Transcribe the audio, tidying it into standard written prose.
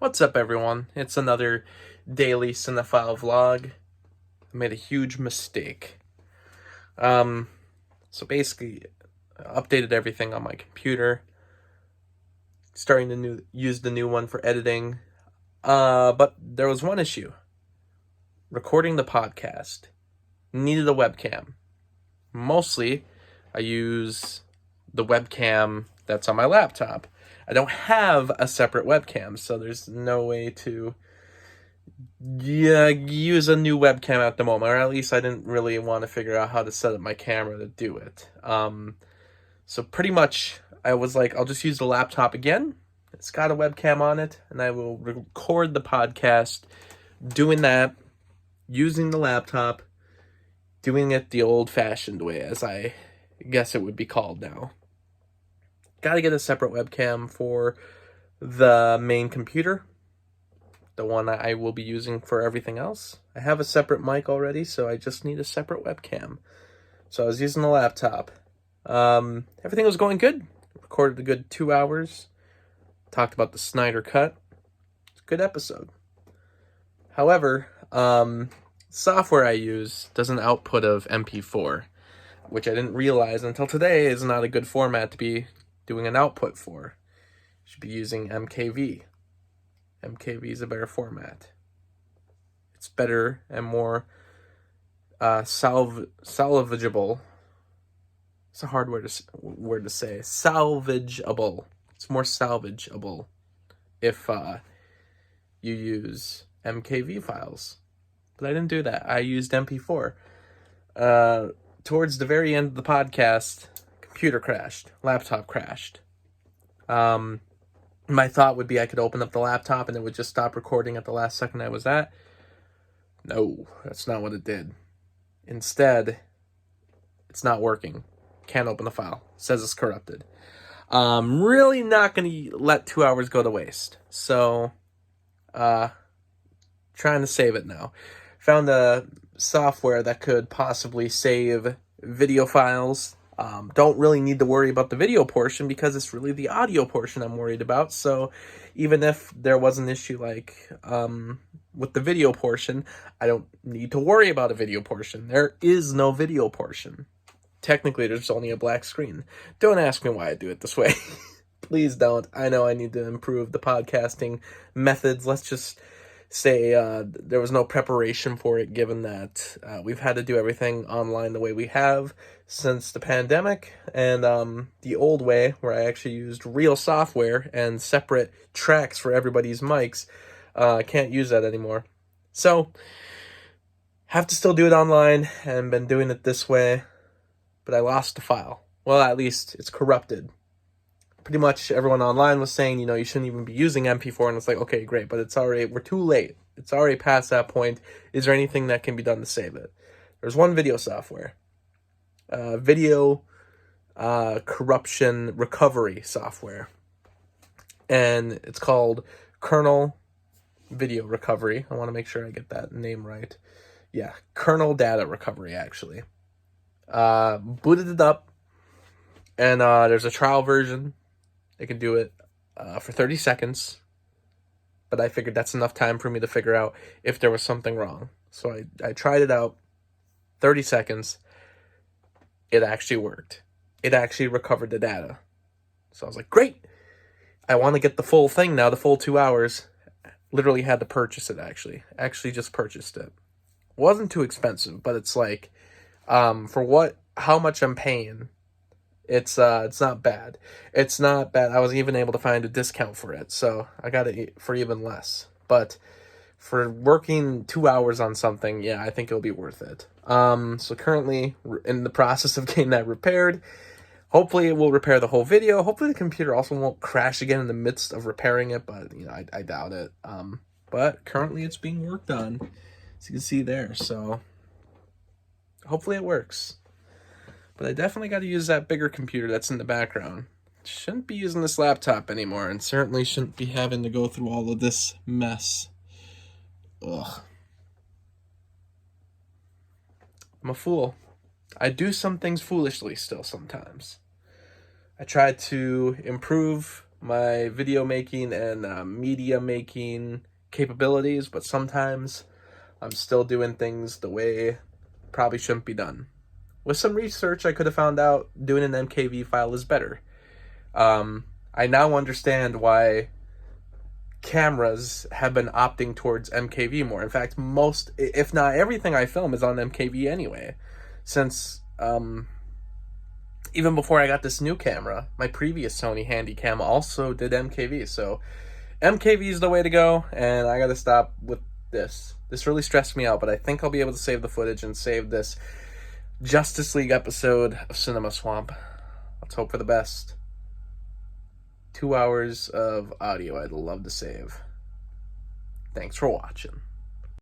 What's up, everyone? It's another daily cinephile vlog. I made a huge mistake. So basically, I updated everything on my computer. Starting to use the new one for editing. But there was one issue. Recording the podcast. Needed a webcam. Mostly, I use the webcam that's on my laptop. I don't have a separate webcam, so there's no way to use a new webcam at the moment, or at least I didn't really want to figure out how to set up my camera to do it. So pretty much I was like, I'll just use the laptop again. It's got a webcam on it, and I will record the podcast doing that, using the laptop, doing it the old-fashioned way, as I guess it would be called now. Got to get a separate webcam for the main computer, the one I will be using for everything else. I have a separate mic already, so I just need a separate webcam. So I was using the laptop. Everything was going good. Recorded a good 2 hours. Talked about the Snyder Cut. It's a good episode. However, software I use does an output of MP4, which I didn't realize until today is not a good format to be doing an output for. You should be using MKV. MKV is a better format. It's better and more salvageable. It's a hard word to say. Salvageable. It's more salvageable if you use MKV files. But I didn't do that. I used MP4. Towards the very end of the podcast, computer crashed. Laptop crashed. My thought would be I could open up the laptop and it would just stop recording at the last second I was at. No, that's not what it did. Instead, it's not working. Can't open the file. It says it's corrupted. Really not going to let 2 hours go to waste. So, trying to save it now. Found a software that could possibly save video files. Don't really need to worry about the video portion because it's really the audio portion I'm worried about. So even if there was an issue like with the video portion, I don't need to worry about a video portion. There is no video portion. Technically, there's only a black screen. Don't ask me why I do it this way. Please don't. I know I need to improve the podcasting methods. Let's just say there was no preparation for it, given that we've had to do everything online the way we have since the pandemic, and the old way, where I actually used real software and separate tracks for everybody's mics, can't use that anymore. So, have to still do it online, and been doing it this way, but I lost the file. Well, at least it's corrupted. Pretty much everyone online was saying, you shouldn't even be using MP4, and it's like, okay, great, but we're too late. It's already past that point. Is there anything that can be done to save it? There's one video software. Video corruption recovery software. And it's called Kernel Video Recovery. I want to make sure I get that name right. Yeah, Kernel Data Recovery, actually. Booted it up, and there's a trial version. It can do it for 30 seconds, but I figured that's enough time for me to figure out if there was something wrong. So I tried it out, 30 seconds. It actually worked. It actually recovered the data. So I was like, great. I want to get the full thing now, the full 2 hours. Literally had to purchase it, actually. Actually just purchased it. Wasn't too expensive, but it's like, for how much I'm paying, it's not bad. It's not bad. I was even able to find a discount for it, so I got it for even less. But for working 2 hours on something, yeah, I think it'll be worth it. So currently in the process of getting that repaired. Hopefully it will repair the whole video. Hopefully the computer also won't crash again in the midst of repairing it, but I doubt it. But currently it's being worked on, as you can see there. So hopefully it works. But I definitely got to use that bigger computer that's in the background. Shouldn't be using this laptop anymore, and certainly shouldn't be having to go through all of this mess. Ugh. I'm a fool. I do some things foolishly still sometimes. I try to improve my video making and media making capabilities, but sometimes I'm still doing things the way probably shouldn't be done. With some research, I could have found out doing an MKV file is better. I now understand why cameras have been opting towards MKV more. In fact, most, if not everything I film is on MKV anyway. Since, even before I got this new camera, my previous Sony Handycam also did MKV. So MKV is the way to go, and I gotta stop with this. This really stressed me out, but I think I'll be able to save the footage and save this Justice League episode of Cinema Swamp. Let's hope for the best. 2 hours of audio I'd love to save. Thanks for watching.